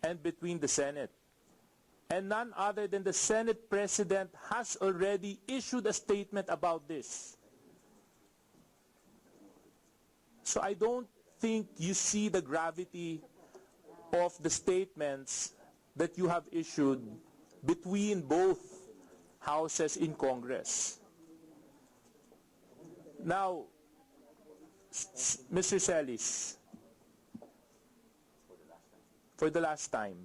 and between the Senate. And none other than the Senate President has already issued a statement about this. So I don't think you see the gravity of the statements that you have issued between both houses in Congress. Now, Mr. Celis, for the last time,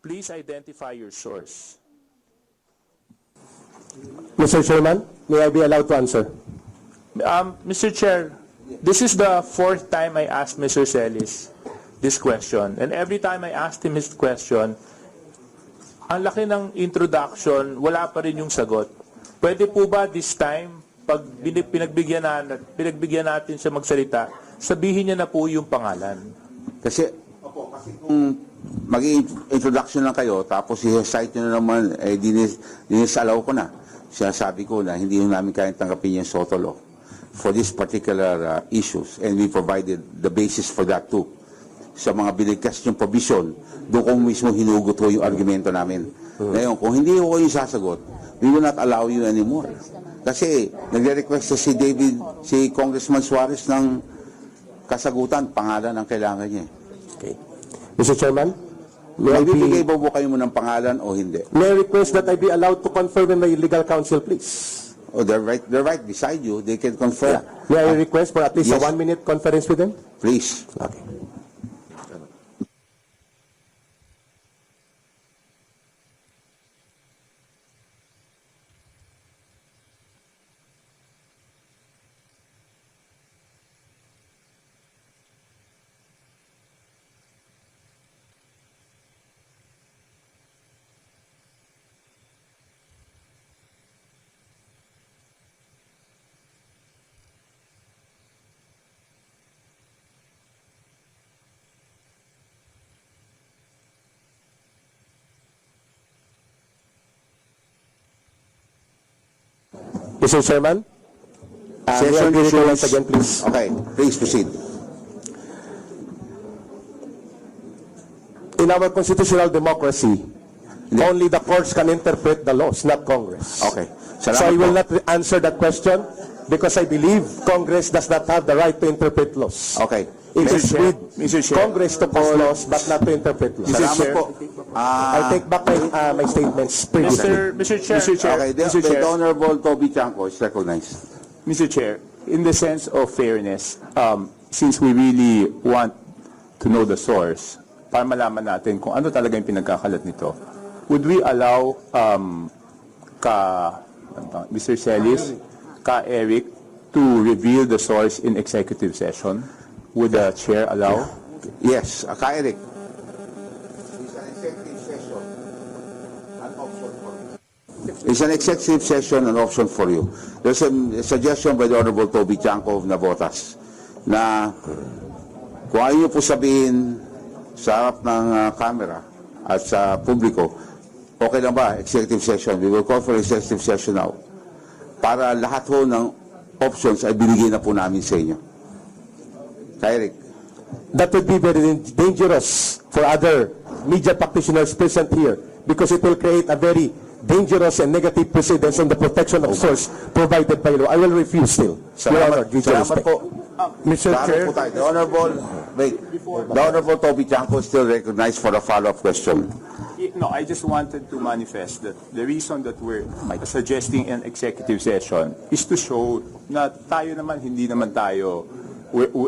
please identify your source. Mr. Chairman, may I be allowed to answer? Mr. Chair, this is the fourth time I asked Mr. Celis this question. And every time I asked him his question, ang laki ng introduction, wala pa rin yung sagot. Pwede po ba this time, pag pinagbigyan natin siya magsalita, sabihin niya na po yung pangalan? Kasi kung mag-introduction lang kayo, tapos i-cite nyo na naman, dinisalaw ko na. Sinasabi ko na hindi namin kayang tanggapin yung SOTO law for this particular issues. And we provided the basis for that too. Sa mga binigkas yung provision, doon ko mismo hinugot ko yung argumento namin. Ngayon, kung hindi ko yung sasagot, we will not allow you anymore. Kasi nagre-request si Congressman Suarez ng kasagutan, pangalan ang kailangan niya. Okay. Mr. Chairman, magbibigay ba kayo mo ng pangalan o hindi? may I request that I be allowed to confer with my legal counsel, please? Oh, they're right beside you. They can confirm. Yeah. May I request for at least yes. a 1-minute conference with them? Please. Okay. Mr. Chairman, Session once resumes. again, please. Okay, please proceed. In our constitutional democracy, only the courts can interpret the laws, not Congress. Okay. So Salamat I will po. not answer that question because I believe Congress does not have the right to interpret laws. Okay. It is with Mr. Chair. Congress to pass laws, but not to interpret laws. Salamat Chair. po. I take back my statements previously. Mr. Chair, Okay, Mr. the Chair, Honorable Toby Chanco is recognized. Mr. Chair, in the sense of fairness, since we really want to know the source, para malaman natin kung ano talaga yung pinagkakalat nito, would we allow Mr. Celis, Eric, to reveal the source in executive session? Would the chair allow? Yes, Eric. It's an executive session, an option for you. There's a suggestion by the Honorable Toby Chanco of Navotas na kung ayaw niyo po sabihin sa harap ng camera at sa publiko, okay lang ba, executive session? We will call for executive session now. Para lahat ho ng options ay binigay na po namin sa inyo. Eric. That would be very dangerous for other media practitioners present here because it will create a very dangerous and negative precedence on the protection of source provided by law. I will refuse still. Your Honor, due to Salamat respect. po. Mr. Chair, Po tayo. The Honorable Toby Chanco is still recognized for a follow-up question. No, I just wanted to manifest that the reason that we're suggesting an executive session is to show na tayo naman, hindi naman tayo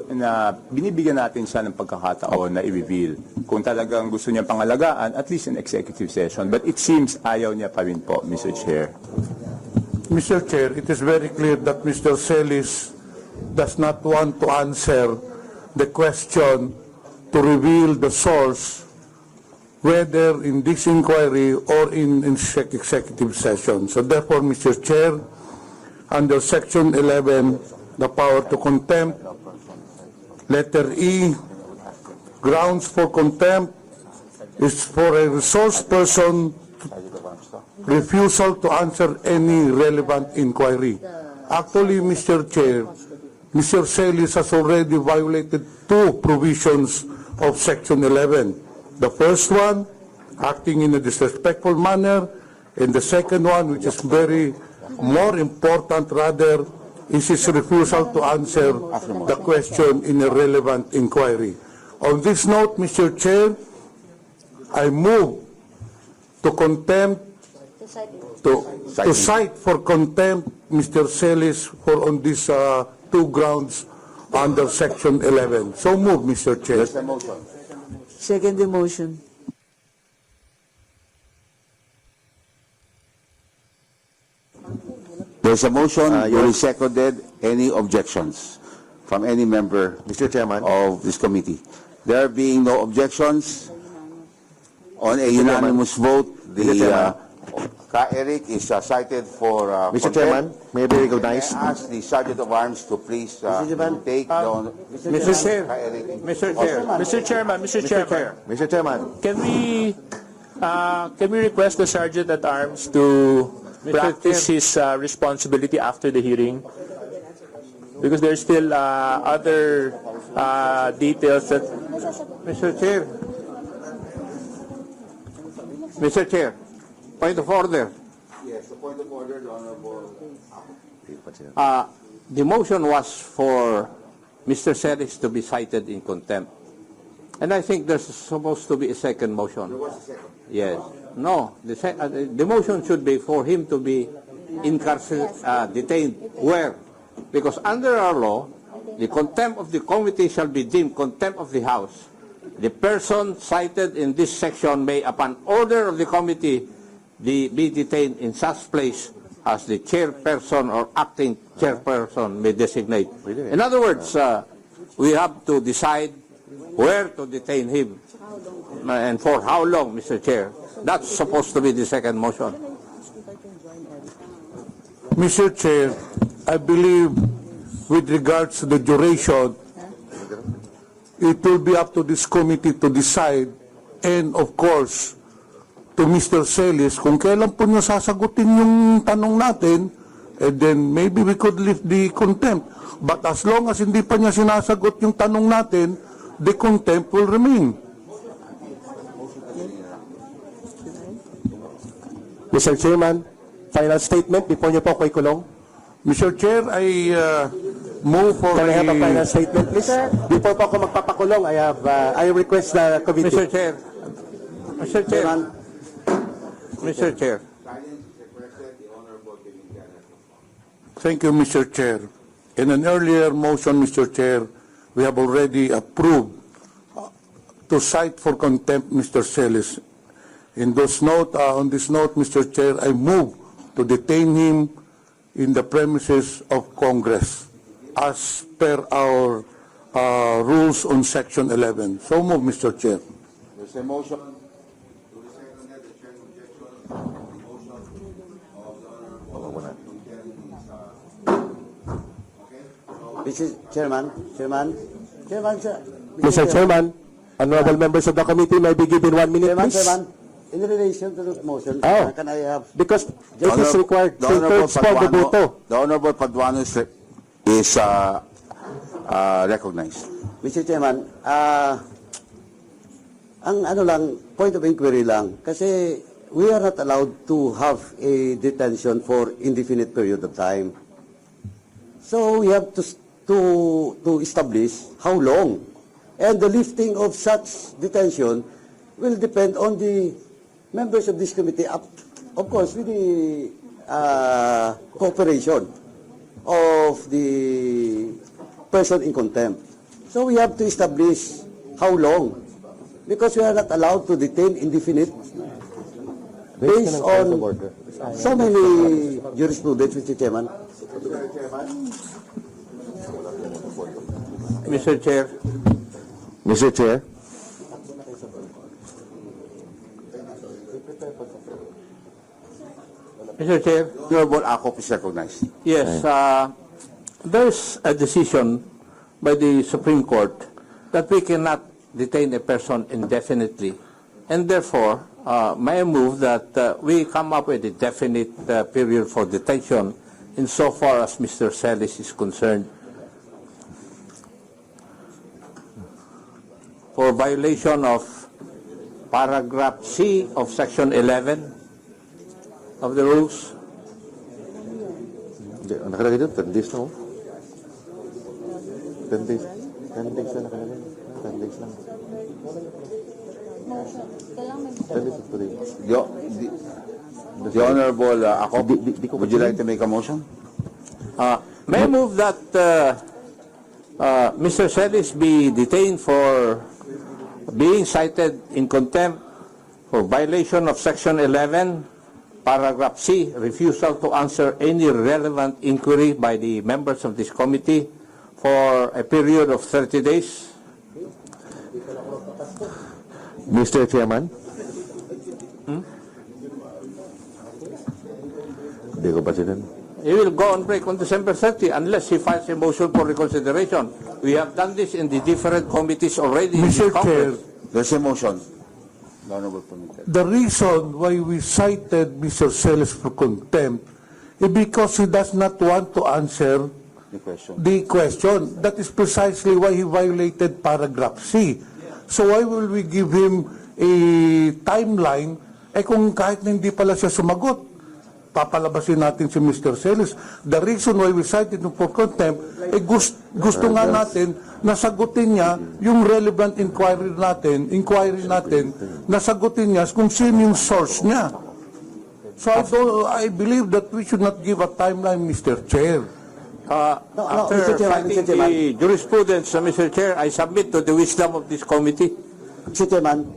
na binibigyan natin siya ng pagkakataon na i-reveal. Kung talagang gusto niya pangalagaan, at least an executive session. But it seems ayaw niya pa rin po, Mr. Chair. Mr. Chair, it is very clear that Mr. Celis does not want to answer the question to reveal the source, whether in this inquiry or in executive session. So therefore, Mr. Chair, under Section 11, the power to contempt, letter E, grounds for contempt is for a resource person refusal to answer any relevant inquiry. Actually, Mr. Chair, Mr. Celis has already violated two provisions of Section 11. The first one, acting in a disrespectful manner, and the second one, which is very more important rather, is his refusal to answer the question in a relevant inquiry. On this note, Mr. Chair, I move to contempt, to cite for contempt Mr. Celis for on these two grounds under Section 11. So move, Mr. Chair. There's a motion. Second the motion. There's a motion, duly seconded. Any objections from any member Mr. Chairman. of this committee? There being no objections, on a unanimous vote, Mr. Chairman. Ka-Eric is cited for Mr. contempt. Chairman, may I be recognized? I ask the Sergeant of Arms to please Chairman. take the... Mr. Chair, Ka-Eric. Mr. Chairman, Mr. Chairman, Mr. Chairman. can we request the Sergeant at Arms to practice his responsibility after the hearing? Because there's still other details that... Mr. Chair. Mr. Chair, point of order. Yes, the point of order, the Honorable... The motion was for Mr. Celis to be cited in contempt. And I think there's supposed to be a second motion. There was a second. Yes. No, the motion should be for him to be detained. Where? Because under our law, the contempt of the committee shall be deemed contempt of the House. The person cited in this section may, upon order of the committee, be detained in such place as the chairperson or acting chairperson may designate. In other words, we have to decide where to detain him and for how long, Mr. Chair. That's supposed to be the second motion. Mr. Chair, I believe with regards to the duration, it will be up to this committee to decide, and of course, to Mr. Celis, kung kailan po niya sasagutin yung tanong natin, and then maybe we could lift the contempt. But as long as hindi pa niya sinasagot yung tanong natin, the contempt will remain. Mr. Chairman, final statement before niyo po ako ikulong. Mr. Chair, I move for Can I have a final a... statement, please? Before po ako magpapakulong, I request the committee. Mr. Chair. Mr. Chair. Mr. Chair. Thank you, Mr. Chair. In an earlier motion, Mr. Chair, we have already approved to cite for contempt Mr. Celis. On this note, Mr. Chair, I move to detain him in the premises of Congress as per our rules on Section 11. So move, Mr. Chair. There's a motion. Duly seconded. The chair's objection. The motion of the Honorable okay? Mr. Chairman, sir. Mr. Chairman, honorable members of the committee may be given 1 minute, please. Chairman, in relation to the motion, Oh. can I have... Because it is required The to Honorable respond the Paduano, voto. the Honorable Paduano is recognized. Mr. Chairman, ang ano lang, point of inquiry lang, kasi we are not allowed to have a detention for indefinite period of time. So we have to establish how long. And the lifting of such detention will depend on the members of this committee, of course, with the cooperation of the person in contempt. So we have to establish how long, because we are not allowed to detain indefinite based on so many jurisprudence, Mr. Chairman. Mr. Chair. Mr. Chair. Mr. Chair. Honorable Akop is recognized. Yes, there's a decision by the Supreme Court that we cannot detain a person indefinitely. And therefore, may I move that we come up with a definite period for detention insofar as Mr. Celis is concerned. for violation of paragraph C of section 11 of the rules. Hindi, ang nakalagay doon, 10 days na, oh. 10 days. 10 days na nakalagay. 10 days lang. 10 days today. The Honorable Ako, Di ko would you like to make a motion? May I move that Mr. Celis be detained for being cited in contempt for violation of Section 11, Paragraph C, refusal to answer any relevant inquiry by the members of this committee for a period of 30 days. Mr. Chairman? Hindi ko pa sila. He will go on break on December 30 unless he files a motion for reconsideration. We have done this in the different committees already. in this Mr. Chair, Congress. There's a motion. The Honorable Permitted. the reason why we cited Mr. Celis for contempt is because he does not want to answer The question. the question. That is precisely why he violated paragraph C. So why will we give him a timeline kung kahit na hindi pala siya sumagot? Papalabasin natin si Mr. Celis. The reason why we cited him for contempt, gusto nga natin nasagutin niya yung relevant inquiry natin, nasagutin niya kung sino yung source niya. So I believe that we should not give a timeline, Mr. Chair. After Mr. Chairman, citing Mr. Chairman. the jurisprudence, Mr. Chair, I submit to the wisdom of this committee. Mr. Chairman,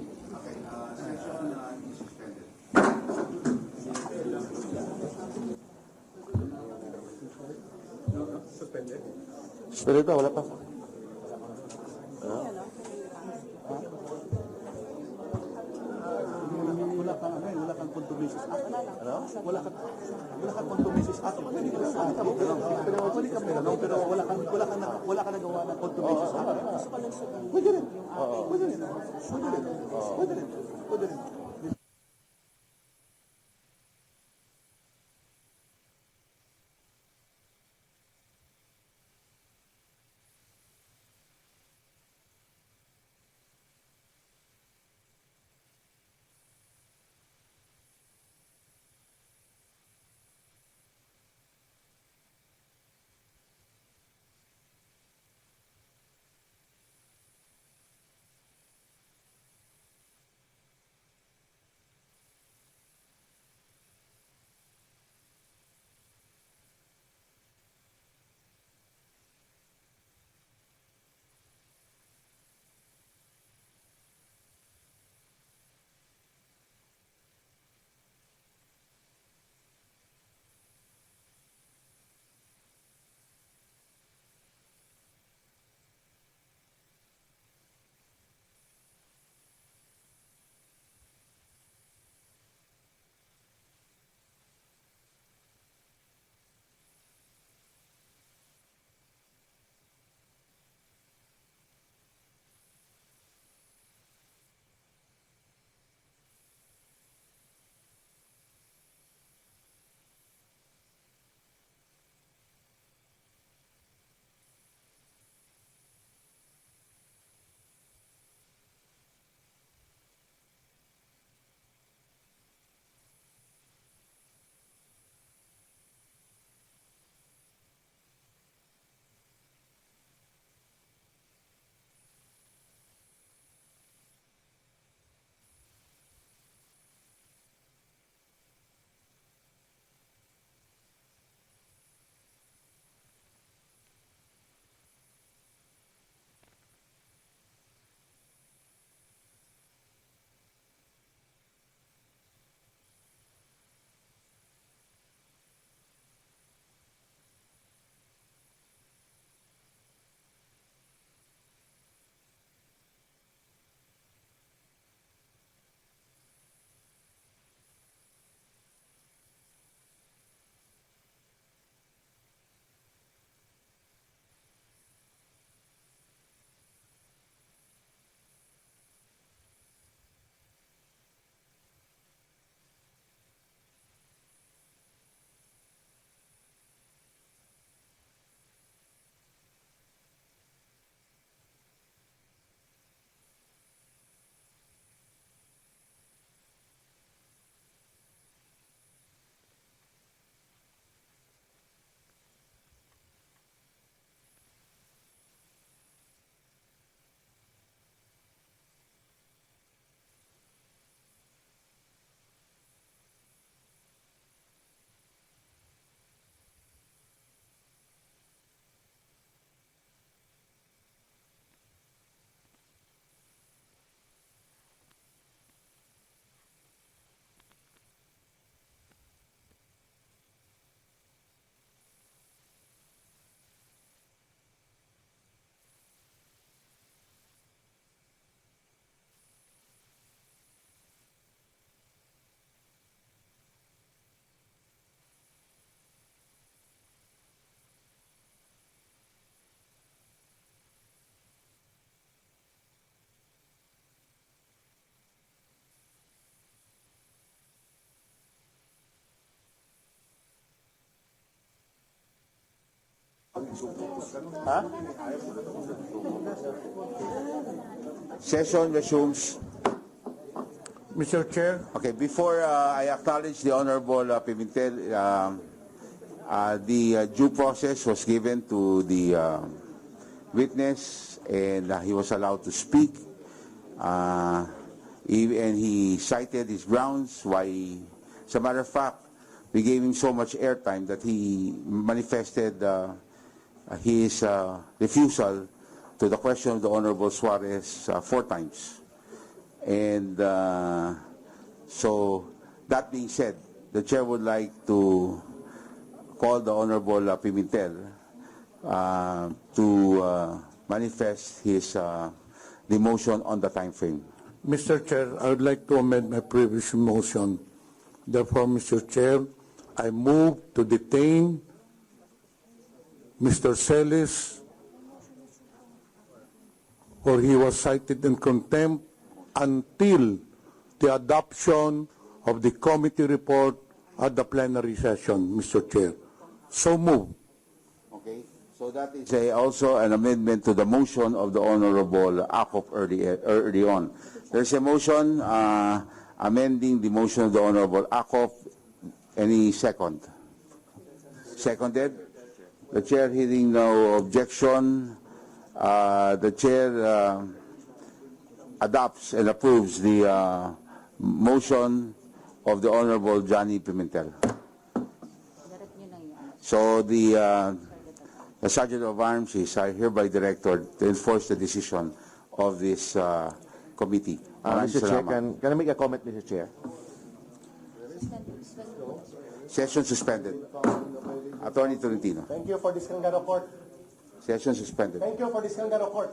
Pero ito, wala pa. Session resumes. Mr. Chair, Okay, before I acknowledge the Honorable Pimentel, the due process was given to the witness, and he was allowed to speak. And he cited his grounds why, as a matter of fact, we gave him so much airtime that he manifested his refusal to the question of the Honorable Suarez 4 times. And so, that being said, the chair would like to call the Honorable Pimentel to manifest his the motion on the time frame. Mr. Chair, I would like to amend my previous motion. Therefore, Mr. Chair, I move to detain Mr. Celis, for he was cited in contempt until the adoption of the committee report at the plenary session, Mr. Chair. So move. Okay, so that is also an amendment to the motion of the Honorable Akop early on. There's a motion amending the motion of the Honorable Akop. Any second? Seconded? The chair hearing no objection. The chair adopts and approves the motion of the Honorable Johnny Pimentel. So the Sergeant of Arms is hereby directed to enforce the decision of this committee. Maraming Mr. Chair, salamat. can I make a comment, Mr. Chair? Session suspended. Attorney Tolentino. Thank you for this kangaroo court. Session suspended. Thank you for this kangaroo court.